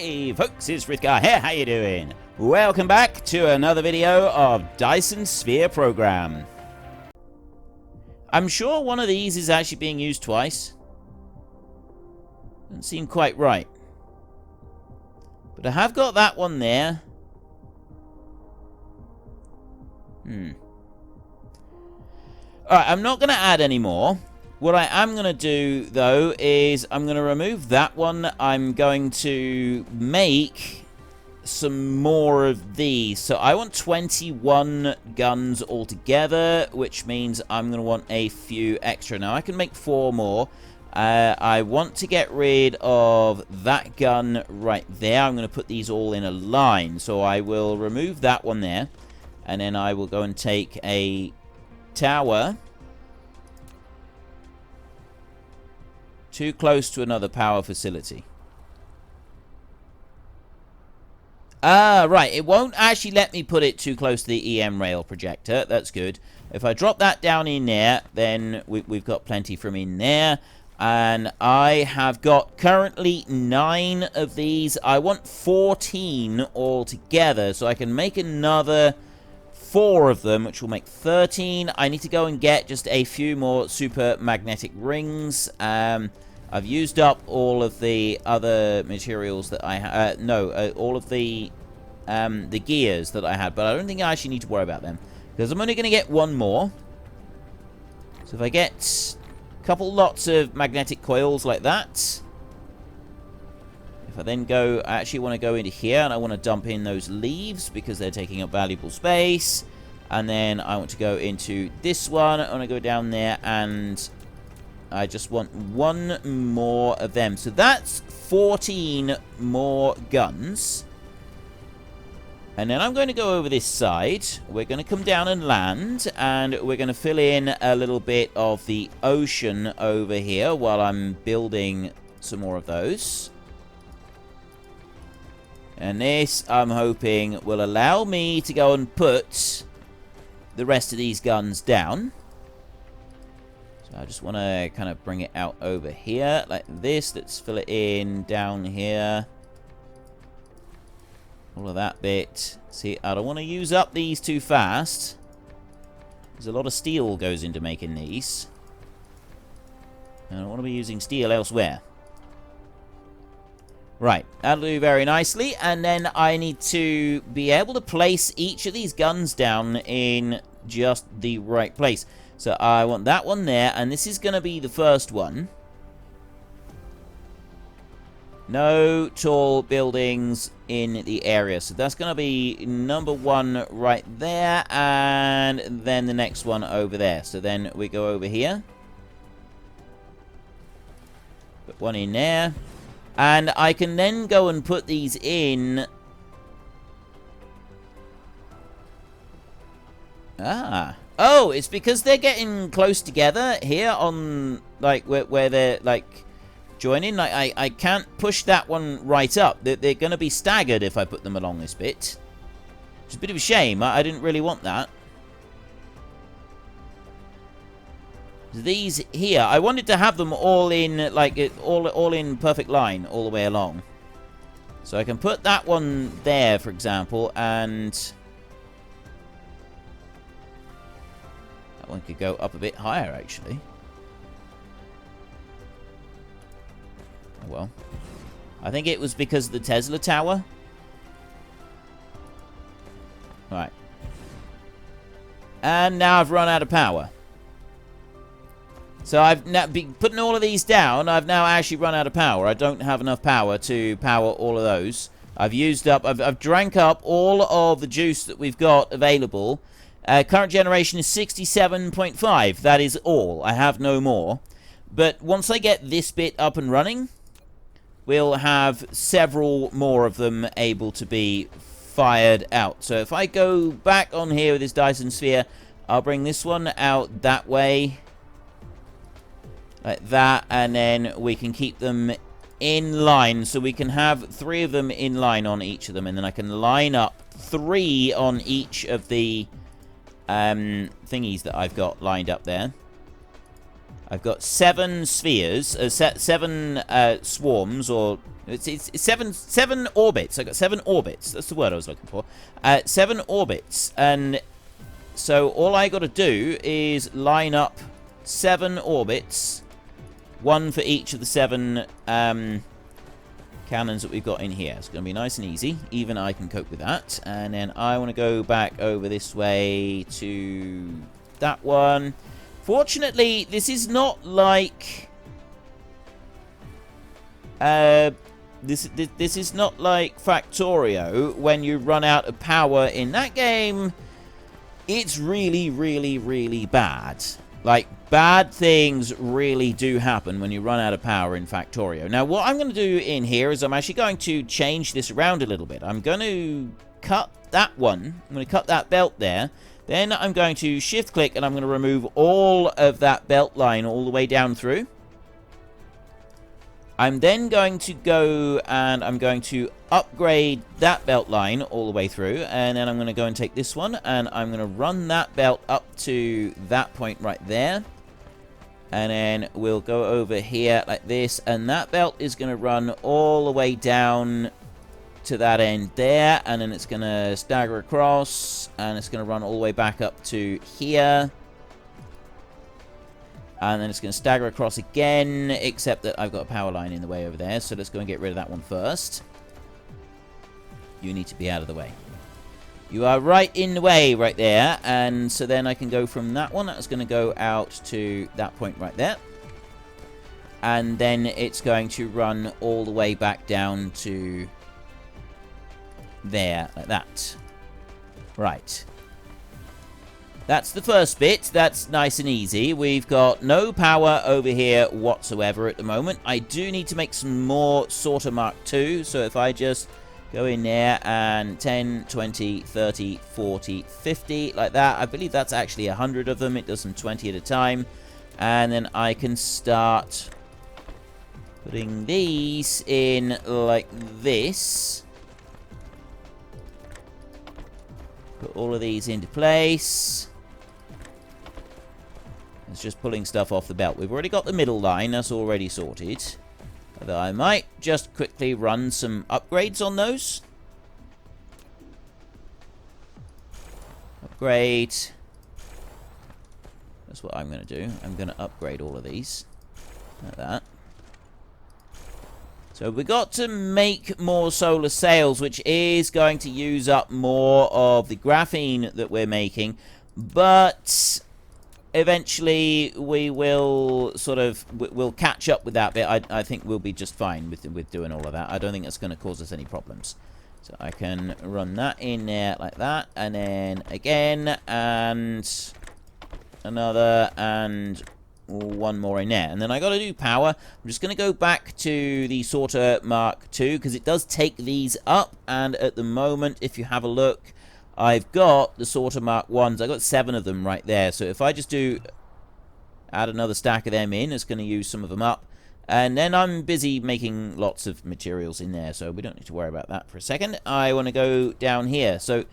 Hey folks, it's Frithgar here, how you doing? Welcome back to another video of Dyson Sphere Program. I'm sure one of these is actually being used twice. Doesn't seem quite right. But I have got that one there. Alright, I'm not going to add any more. What I am going to do, though, is I'm going to remove that one. I'm going to make some more of these. So I want 21 guns altogether, which means I'm going to want a few extra. Now, I can make 4 more. I want to get rid of that gun right there. I'm going to put these all in a line. So I will remove that one there. And then I will go and take a tower too close to another power facility. Right. It won't actually let me put it too close to the EM rail projector. That's good. If I drop that down in there, then we've got plenty from in there. And I have got currently 9 of these. I want 14 altogether, so I can make another 4 of them, which will make 13. I need to go and get just a few more super magnetic rings. I've used up all of the other materials that I had. All of the gears that I had, but I don't think I actually need to worry about them because I'm only going to get 1 more. So if I get a couple lots of magnetic coils like that, if I then go, I actually want to go into here and I want to dump in those leaves because they're taking up valuable space. And then I want to go into this one. I want to go down there and I just want 1 more of them. So that's 14 more guns. And then I'm going to go over this side. We're going to come down and land. And we're going to fill in a little bit of the ocean over here while I'm building some more of those. And this, I'm hoping, will allow me to go and put the rest of these guns down. So I just want to kind of bring it out over here like this. Let's fill it in down here. All of that bit. See, I don't want to use up these too fast. There's a lot of steel goes into making these. I don't want to be using steel elsewhere. Right, that'll do very nicely, and then I need to be able to place each of these guns down in just the right place. So I want that one there, and this is going to be the first one. No tall buildings in the area, so that's going to be number 1 right there, and then the next one over there. So then we go over here. Put 1 in there. And I can then go and put these in. Oh, it's because they're getting close together here on, like, where they're, like, joining. Like, I can't push that one right up. They're going to be staggered if I put them along this bit. It's a bit of a shame. I didn't really want that. These here, I wanted to have them all in, like, all in perfect line all the way along. So I can put that one there, for example, and that one could go up a bit higher, actually. Oh, well. I think it was because of the Tesla tower. Right. And now I've run out of power. So I've now been putting all of these down. I've now actually run out of power. I don't have enough power to power all of those. I've used up, I've drank up all of the juice that we've got available. Current generation is 67.5. That is all. I have no more. But once I get this bit up and running, we'll have several more of them able to be fired out. So if I go back on here with this Dyson Sphere, I'll bring this one out that way. Like that, and then we can keep them in line. So we can have 3 of them in line on each of them, and then I can line up 3 on each of the thingies that I've got lined up there. I've got 7 spheres, 7 swarms, or it's seven orbits. I've got 7 orbits. That's the word I was looking for. 7 orbits, and so all I got to do is line up 7 orbits, 1 for each of the 7 cannons that we've got in here. It's going to be nice and easy. Even I can cope with that. And then I want to go back over this way to that one. Fortunately, this is not like this is not like Factorio when you run out of power in that game. It's really, really, really bad. Like, bad things really do happen when you run out of power in Factorio. Now, what I'm going to do in here is I'm actually going to change this around a little bit. I'm going to cut that one. I'm going to cut that belt there. Then I'm going to shift-click, and I'm going to remove all of that belt line all the way down through. I'm then going to go and I'm going to upgrade that belt line all the way through. And then I'm going to go and take this one, and I'm going to run that belt up to that point right there. And then we'll go over here like this, and that belt is going to run all the way down to that end there, and then it's going to stagger across, and it's going to run all the way back up to here, and then it's going to stagger across again, except that I've got a power line in the way over there, so let's go and get rid of that one first. You need to be out of the way. You are right in the way right there, and so then I can go from that one. That's going to go out to that point right there, and then it's going to run all the way back down to there, like that. Right. That's the first bit. That's nice and easy. We've got no power over here whatsoever at the moment. I do need to make some more Sorter Mark II, so if I just go in there and 10, 20, 30, 40, 50, like that. I believe that's actually 100 of them. It does them 20 at a time. And then I can start putting these in like this. Put all of these into place. It's just pulling stuff off the belt. We've already got the middle line. That's already sorted. Although I might just quickly run some upgrades on those. Upgrade. That's what I'm going to do. I'm going to upgrade all of these. Like that. So we've got to make more solar sails, which is going to use up more of the graphene that we're making. But eventually we will sort of, we'll catch up with that bit. I think we'll be just fine with doing all of that. I don't think it's going to cause us any problems. So I can run that in there like that. And then again, and another, and one more in there. And then I got to do power. I'm just going to go back to the Sorter Mark II, because it does take these up. And at the moment, if you have a look, I've got the Sorter Mark 1s. I've got 7 of them right there. So if I just add another stack of them in, it's going to use some of them up. And then I'm busy making lots of materials in there, so we don't need to worry about that for a second. I want to go down here. So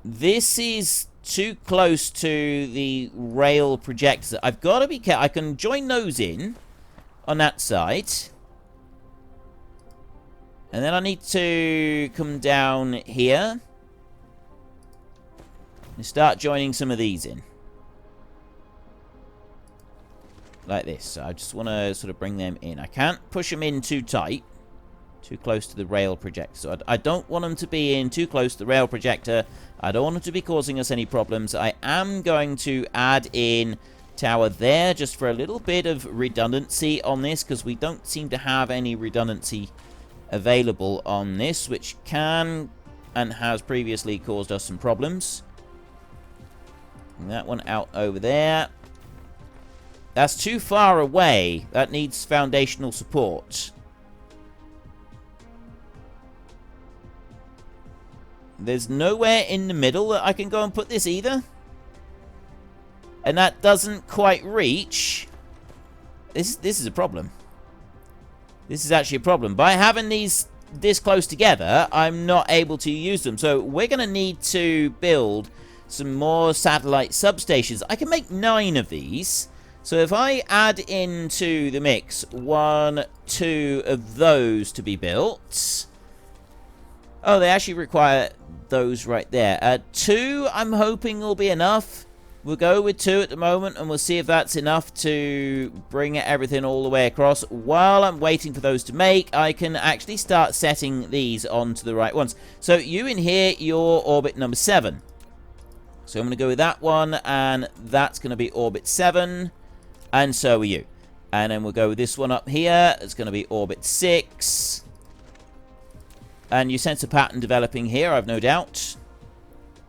this is too close to the rail projector. I've got to be careful. I can join those in on that side. And then I need to come down here and start joining some of these in. Like this. So I just want to sort of bring them in. I can't push them in too tight, too close to the rail projector. So I don't want them to be in too close to the rail projector. I don't want them to be causing us any problems. I am going to add in tower there just for a little bit of redundancy on this, because we don't seem to have any redundancy available on this, which can and has previously caused us some problems. And that one out over there. That's too far away. That needs foundational support. There's nowhere in the middle that I can go and put this either. And that doesn't quite reach. This is a problem. This is actually a problem. By having these this close together, I'm not able to use them. So we're going to need to build some more satellite substations. I can make 9 of these. So if I add into the mix 1, 2 of those to be built. Oh, they actually require those right there. 2, I'm hoping will be enough. We'll go with 2 at the moment, and we'll see if that's enough to bring everything all the way across. While I'm waiting for those to make, I can actually start setting these onto the right ones. So you in here, you're orbit number 7. So I'm going to go with that one, and that's going to be orbit 7. And so are you. And then we'll go with this one up here. It's going to be orbit 6. And you sense a pattern developing here, I've no doubt.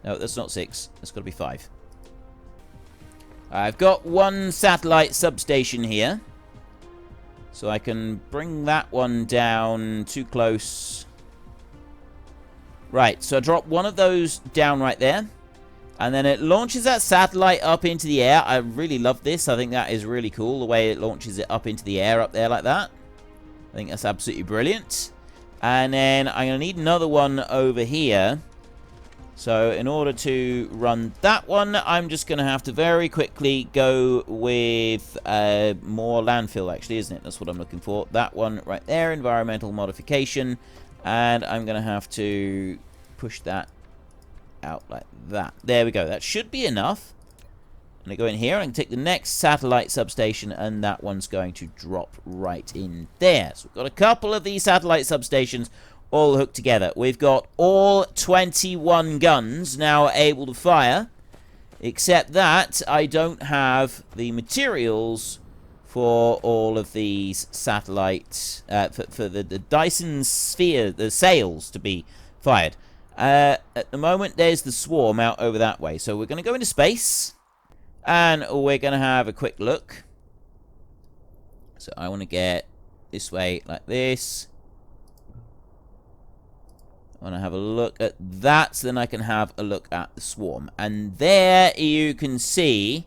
No, that's not 6. That's got to be 5. I've got 1 satellite substation here. So I can bring that one down too close. Right, so I drop one of those down right there. And then it launches that satellite up into the air. I really love this. I think that is really cool, the way it launches it up into the air up there like that. I think that's absolutely brilliant. And then I'm going to need another one over here. So in order to run that one, I'm just going to have to very quickly go with more landfill, actually, isn't it? That's what I'm looking for. That one right there, environmental modification. And I'm going to have to push that out like that. There we go. That should be enough. I'm going to go in here and take the next satellite substation, and that one's going to drop right in there. So we've got a couple of these satellite substations all hooked together. We've got all 21 guns now able to fire, except that I don't have the materials for all of these satellites, for the Dyson Sphere, the sails to be fired. At the moment, there's the swarm out over that way. So we're going to go into space, and we're going to have a quick look. So I want to get this way like this. I want to have a look at that, so then I can have a look at the swarm. And there you can see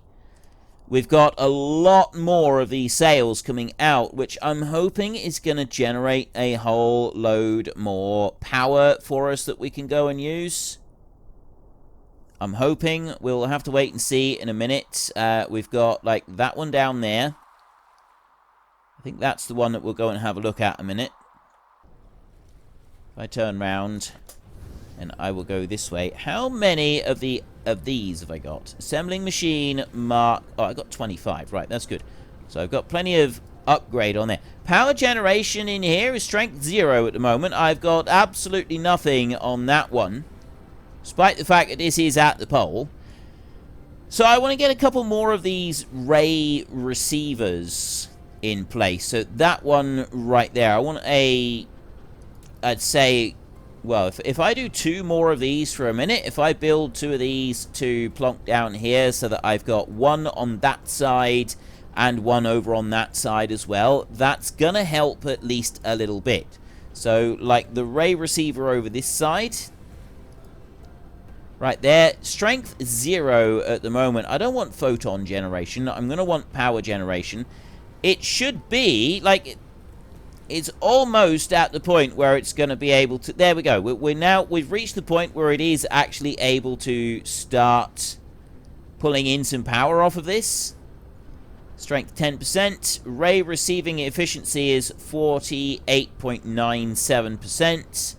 we've got a lot more of these sails coming out, which I'm hoping is going to generate a whole load more power for us that we can go and use. I'm hoping. We'll have to wait and see in a minute. We've got, like, that one down there. I think that's the one that we'll go and have a look at in a minute. If I turn round, and I will go this way. How many of these have I got? Assembling machine, mark... Oh, I got 25. Right, that's good. So I've got plenty of upgrade on there. Power generation in here is strength 0 at the moment. I've got absolutely nothing on that one, despite the fact that this is at the pole. So I want to get a couple more of these ray receivers in place. So that one right there. I want a... I'd say... Well, if I do 2 more of these for a minute, if I build 2 of these to plonk down here so that I've got 1 on that side and 1 over on that side as well, that's going to help at least a little bit. So, like the ray receiver over this side, right there, strength 0 at the moment. I don't want photon generation. I'm going to want power generation. It should be, like... It's almost at the point where it's going to be able to... There we go. We've reached the point where it is actually able to start pulling in some power off of this. Strength 10%. Ray receiving efficiency is 48.97%.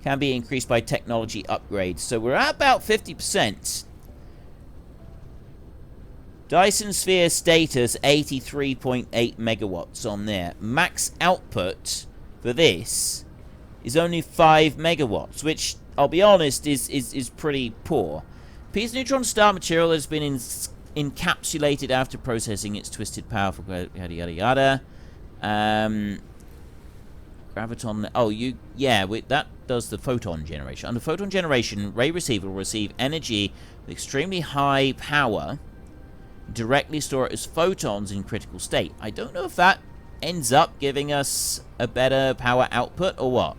Can be increased by technology upgrades. So we're at about 50%. Dyson Sphere status, 83.8 megawatts on there. Max output for this is only 5 megawatts, which, I'll be honest, is pretty poor. Piece of neutron star material has been encapsulated after processing its twisted powerful yada yada yada. Graviton... Oh, that does the photon generation. Under photon generation, ray receiver will receive energy with extremely high power. Directly store it as photons in critical state. I don't know if that ends up giving us a better power output or what.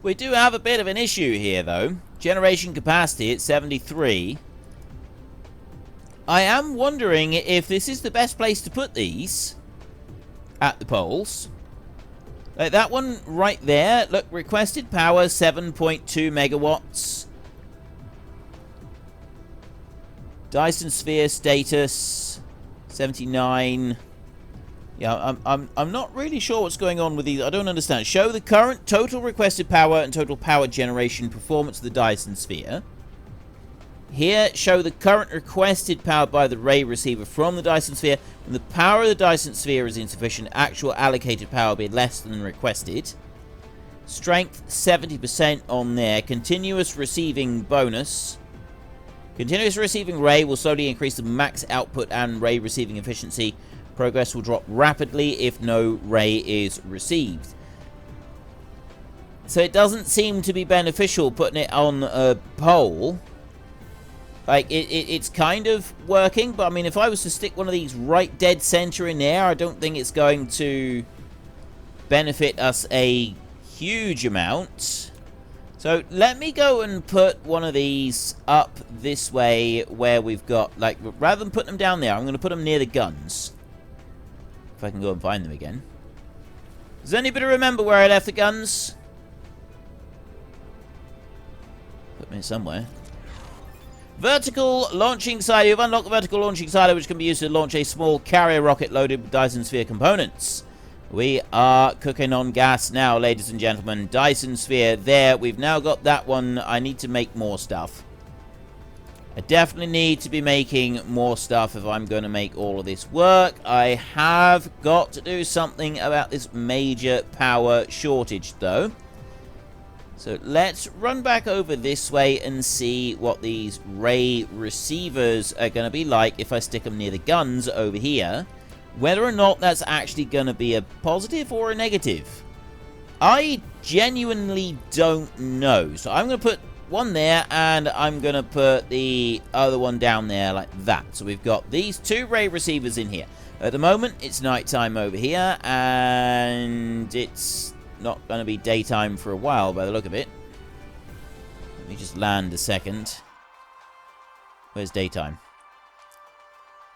We do have a bit of an issue here, though. Generation capacity at 73. I am wondering if this is the best place to put these at the poles. Like that one right there. Look, requested power 7.2 megawatts. Dyson Sphere status 79. Yeah, I'm not really sure what's going on with these. I don't understand. Show the current total requested power and total power generation performance of the Dyson Sphere. Here, show the current requested power by the ray receiver from the Dyson Sphere. When the power of the Dyson Sphere is insufficient, actual allocated power will be less than requested. Strength 70% on there. Continuous receiving bonus. Continuous receiving ray will slowly increase the max output and ray receiving efficiency. Progress will drop rapidly if no ray is received. So it doesn't seem to be beneficial putting it on a pole. Like, it's kind of working, but I mean, if I was to stick one of these right dead center in there, I don't think it's going to benefit us a huge amount. So let me go and put one of these up this way where we've got, like, rather than putting them down there, I'm going to put them near the guns. If I can go and find them again. Does anybody remember where I left the guns? Put them in somewhere. Vertical launching silo. You've unlocked the vertical launching silo, which can be used to launch a small carrier rocket loaded with Dyson Sphere components. We are cooking on gas now, ladies and gentlemen. Dyson Sphere there. We've now got that one. I need to make more stuff. I definitely need to be making more stuff if I'm going to make all of this work. I have got to do something about this major power shortage, though. So let's run back over this way and see what these ray receivers are going to be like if I stick them near the guns over here. Whether or not that's actually going to be a positive or a negative, I genuinely don't know. So I'm going to put one there, and I'm going to put the other one down there like that. So we've got these two ray receivers in here. At the moment, it's nighttime over here, and it's not going to be daytime for a while by the look of it. Let me just land a second. Where's daytime?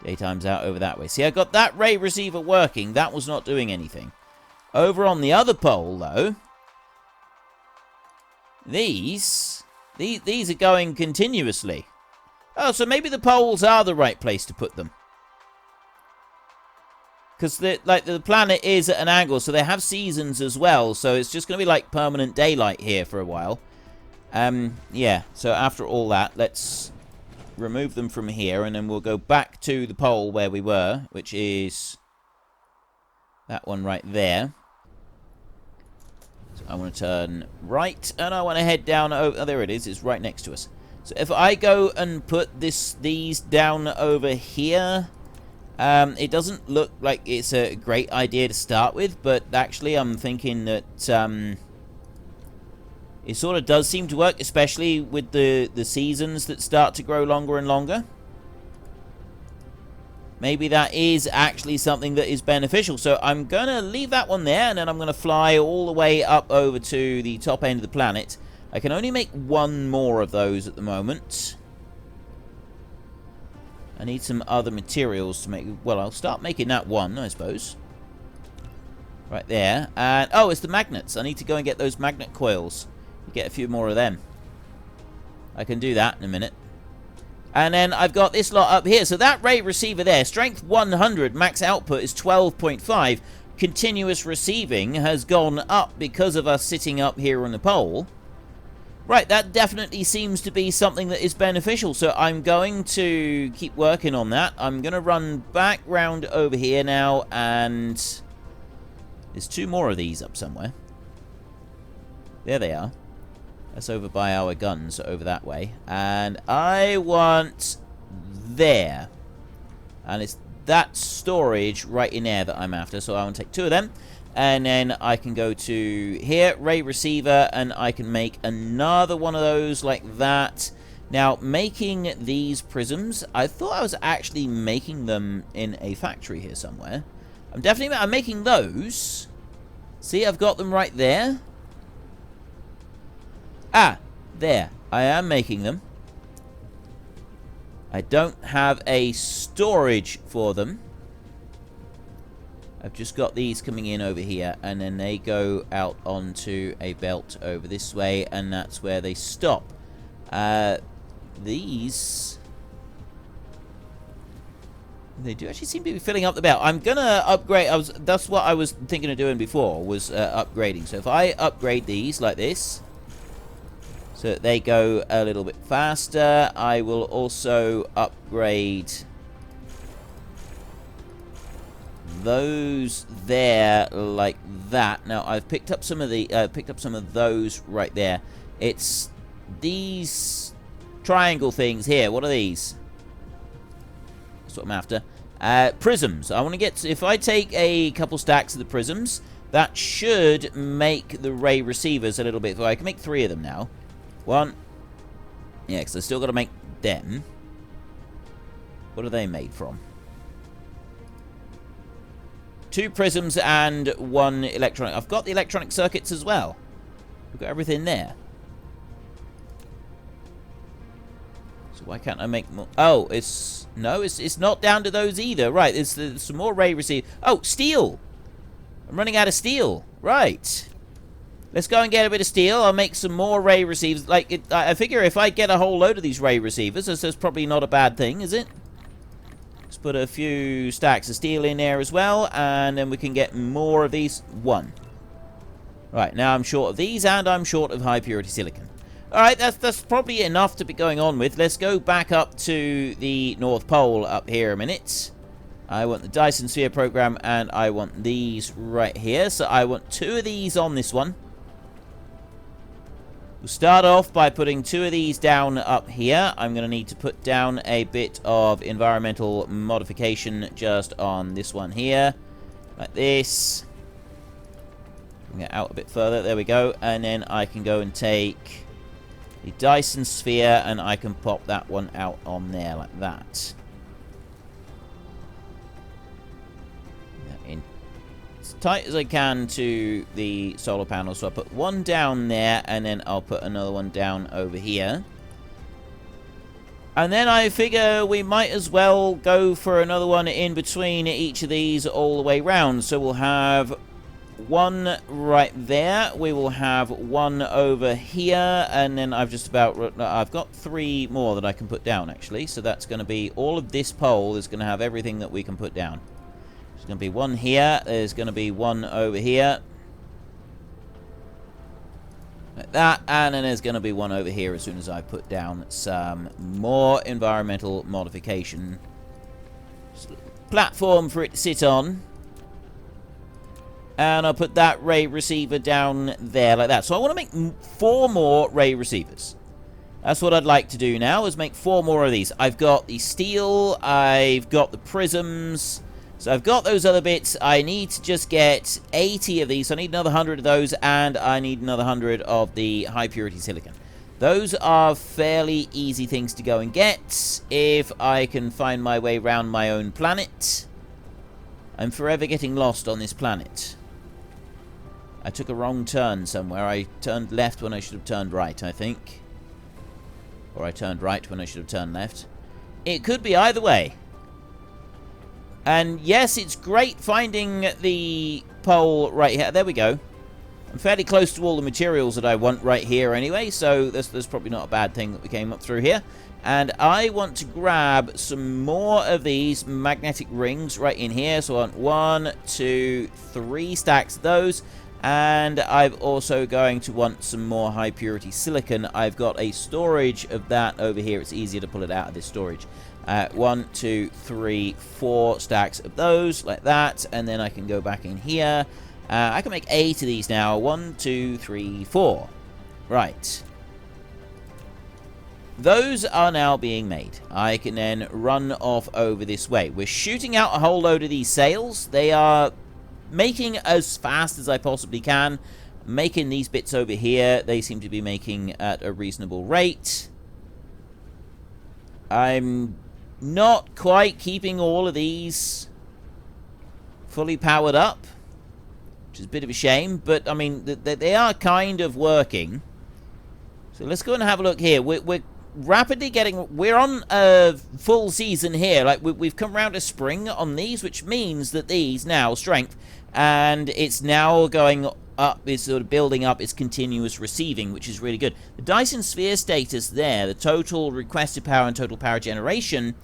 Daytime's out over that way. See, I got that ray receiver working. That was not doing anything. Over on the other pole, though, these are going continuously. Oh, so maybe the poles are the right place to put them. Because the planet is at an angle, so they have seasons as well. So it's just going to be like permanent daylight here for a while. Yeah, so after all that, let's remove them from here, and then we'll go back to the pole where we were, which is that one right there. So I want to turn right, and I want to head down. Oh, there it is. It's right next to us. So if I go and put these down over here, it doesn't look like it's a great idea to start with, but actually I'm thinking that it sort of does seem to work, especially with the seasons that start to grow longer and longer. Maybe that is actually something that is beneficial. So I'm going to leave that one there, and then I'm going to fly all the way up over to the top end of the planet. I can only make one more of those at the moment. I need some other materials to make... Well, I'll start making that one, I suppose. Right there. And oh, it's the magnets. I need to go and get those magnet coils. Get a few more of them. I can do that in a minute. And then I've got this lot up here. So that ray receiver there, strength 100, max output is 12.5. Continuous receiving has gone up because of us sitting up here on the pole. Right, that definitely seems to be something that is beneficial. So I'm going to keep working on that. I'm going to run back round over here now, and there's two more of these up somewhere. There they are. That's over by our guns, over that way. And I want there. And it's that storage right in there that I'm after. So I want to take two of them. And then I can go to here, ray receiver, and I can make another one of those like that. Now, making these prisms, I thought I was actually making them in a factory here somewhere. I'm making those. See, I've got them right there. Ah, there. I am making them. I don't have a storage for them. I've just got these coming in over here, and then they go out onto a belt over this way, and that's where they stop. These They do actually seem to be filling up the belt. I'm gonna upgrade. That's what I was thinking of doing before, was upgrading. So if I upgrade these like this, so that they go a little bit faster, I will also upgrade those there like that. Now I've picked up some of those right there. It's these triangle things here. What are these? That's what I'm after. Prisms. I want to get... If I take a couple stacks of the prisms, that should make the ray receivers a little bit... Well, I can make 3 of them now. 1. Yeah, because I still got to make them. What are they made from? 2 prisms and 1 electronic... I've got the electronic circuits as well. We've got everything there. So why can't I make more? Oh, it's... No, it's not down to those either. Right, there's some more ray receiver. Oh, steel! I'm running out of steel. Right. Let's go and get a bit of steel. I'll make some more ray receivers. Like, I figure if I get a whole load of these ray receivers, that's probably not a bad thing, is it? Let's put a few stacks of steel in there as well, and then we can get more of these. 1. Right, now I'm short of these, and I'm short of high-purity silicon. Alright, that's probably enough to be going on with. Let's go back up to the North Pole up here a minute. I want the Dyson Sphere Program, and I want these right here. So I want 2 of these on this one. We'll start off by putting 2 of these down up here. I'm going to need to put down a bit of environmental modification just on this one here. Like this. Bring it out a bit further. There we go. And then I can go and take the Dyson Sphere, and I can pop that one out on there like that. In as tight as I can to the solar panel. So I'll put 1 down there, and then I'll put another one down over here. And then I figure we might as well go for another one in between each of these all the way round. So we'll have 1 right there. We will have 1 over here, and then I've got 3 more that I can put down actually. So that's going to be all of this pole is going to have everything that we can put down. There's going to be 1 here. There's going to be 1 over here, like that, and then there's going to be 1 over here as soon as I put down some more environmental modification. Just a little platform for it to sit on. And I'll put that ray receiver down there like that. So I want to make 4 more ray receivers. That's what I'd like to do now, is make 4 more of these. I've got the steel. I've got the prisms. So I've got those other bits. I need to just get 80 of these. So I need another 100 of those. And I need another 100 of the high purity silicon. Those are fairly easy things to go and get if I can find my way around my own planet. I'm forever getting lost on this planet. I took a wrong turn somewhere. I turned left when I should have turned right, I think. Or I turned right when I should have turned left. It could be either way. And yes, it's great finding the pole right here. There we go. I'm fairly close to all the materials that I want right here anyway, so there's probably not a bad thing that we came up through here. And I want to grab some more of these magnetic rings right in here. So I want 1, 2, 3 stacks of those. And I'm also going to want some more high purity silicon. I've got a storage of that over here. It's easier to pull it out of this storage. 1, 2, 3, 4 stacks of those like that. And then I can go back in here. I can make 8 of these now. 1, 2, 3, 4. Right. Those are now being made. I can then run off over this way. We're shooting out a whole load of these sails. They are making as fast as I possibly can. Making these bits over here. They seem to be making at a reasonable rate. I'm not quite keeping all of these fully powered up, which is a bit of a shame, but I mean they are kind of working. So let's go and have a look here. We're rapidly getting... We're on a full season here. Like we've come around to spring on these, which means that these now strength, and it's now going up, it's sort of building up its continuous receiving, which is really good. The Dyson Sphere status there, the total requested power and total power generation,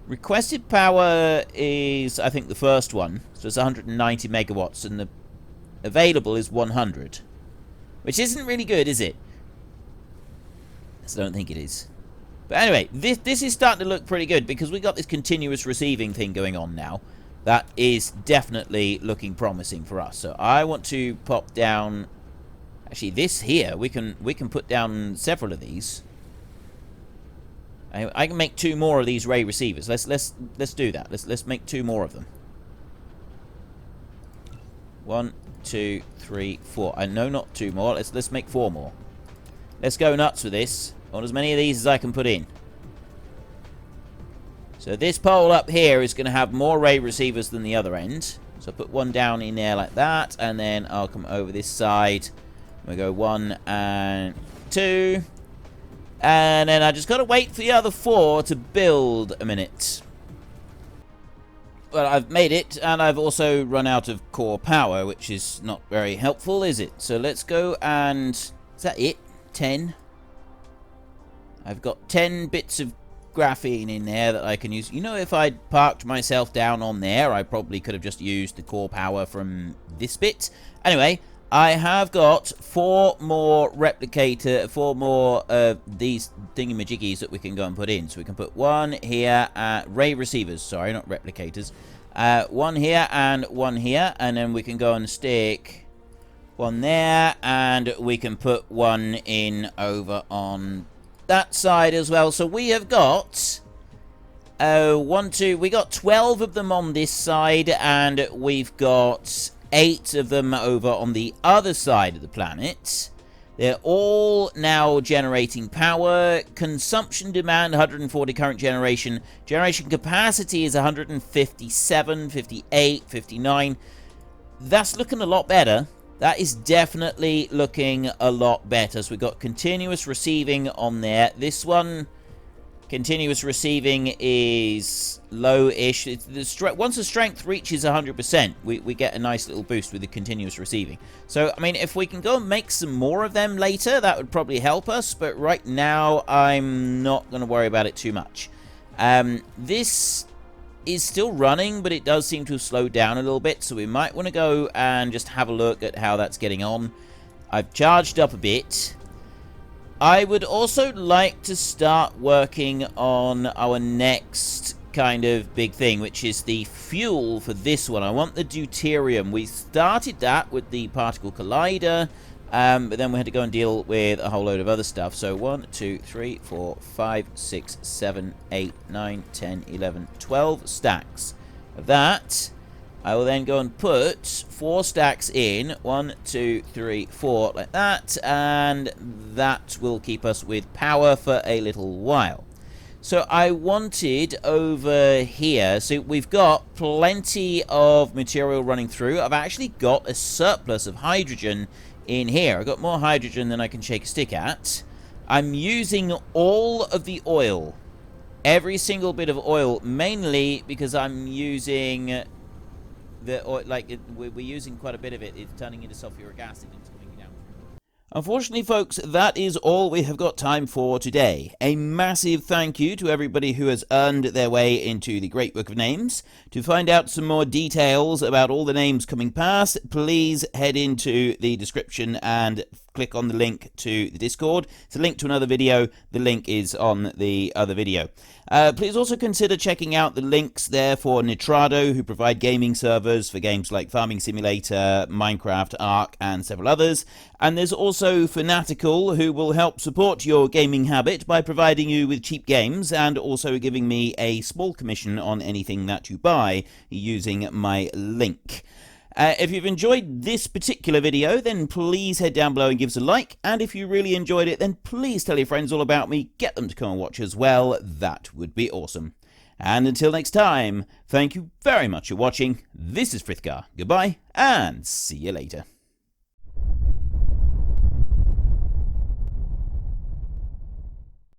Requested power is, I think, the first one. So it's 190 megawatts, and the available is 100. Which isn't really good, is it? I don't think it is. But anyway, this is starting to look pretty good, because we got this continuous receiving thing going on now. That is definitely looking promising for us. So I want to pop down... Actually, this here, we can put down several of these. I can make 2 more of these ray receivers. Let's do that. Let's make 2 more of them. 1, 2, 3, 4. No, not 2 more. Let's make 4 more. Let's go nuts with this. I want as many of these as I can put in. So this pole up here is going to have more ray receivers than the other end. So put 1 down in there like that, and then I'll come over this side. We go 1 and 2. And then I just got to wait for the other 4 to build a minute. Well, I've made it, and I've also run out of core power, which is not very helpful, is it? So let's go and... Is that it? 10? I've got 10 bits of graphene in there that I can use. You know, if I'd parked myself down on there, I probably could have just used the core power from this bit. Anyway... I have got 4 more replicator, 4 more of these thingamajiggies that we can go and put in. So we can put 1 here, ray receivers, sorry, not replicators. 1 here and 1 here, and then we can go and stick 1 there, and we can put 1 in over on that side as well. So we have got... 1, 2, we got 12 of them on this side, and we've got... 8 of them over on the other side of the planet. They're all now generating power. Consumption demand 140 current generation. Generation capacity is 157, 58, 59. That's looking a lot better. That is definitely looking a lot better. So we've got continuous receiving on there. This one, continuous receiving is low-ish. Once the strength reaches 100%, we get a nice little boost with the continuous receiving. So, I mean, if we can go and make some more of them later, that would probably help us. But right now, I'm not going to worry about it too much. This is still running, but it does seem to have slowed down a little bit. So we might want to go and just have a look at how that's getting on. I've charged up a bit. I would also like to start working on our next kind of big thing, which is the fuel for this one. I want the deuterium. We started that with the particle collider, but then we had to go and deal with a whole load of other stuff. So 1, 2, 3, 4, 5, 6, 7, 8, 9, 10, 11, 12 stacks of that. I will then go and put 4 stacks in. 1, 2, 3, 4, like that. And that will keep us with power for a little while. So I wanted over here, so we've got plenty of material running through. I've actually got a surplus of hydrogen in here. I've got more hydrogen than I can shake a stick at. I'm using all of the oil. Every single bit of oil, mainly because I'm using... we're using quite a bit of it. It's turning into sulfuric acid and it's coming down. Unfortunately, folks, that is all we have got time for today. A massive thank you to everybody who has earned their way into the Great Book of Names. To find out some more details about all the names coming past, please head into the description and click on the link to the Discord. It's a link to another video. The link is on the other video. Please also consider checking out the links there for Nitrado, who provide gaming servers for games like Farming Simulator, Minecraft, Ark, and several others. And there's also Fanatical, who will help support your gaming habit by providing you with cheap games and also giving me a small commission on anything that you buy using my link. If you've enjoyed this particular video, then please head down below and give us a like. And if you really enjoyed it, then please tell your friends all about me. Get them to come and watch as well. That would be awesome. And until next time, thank you very much for watching. This is Frithgar. Goodbye, and see you later.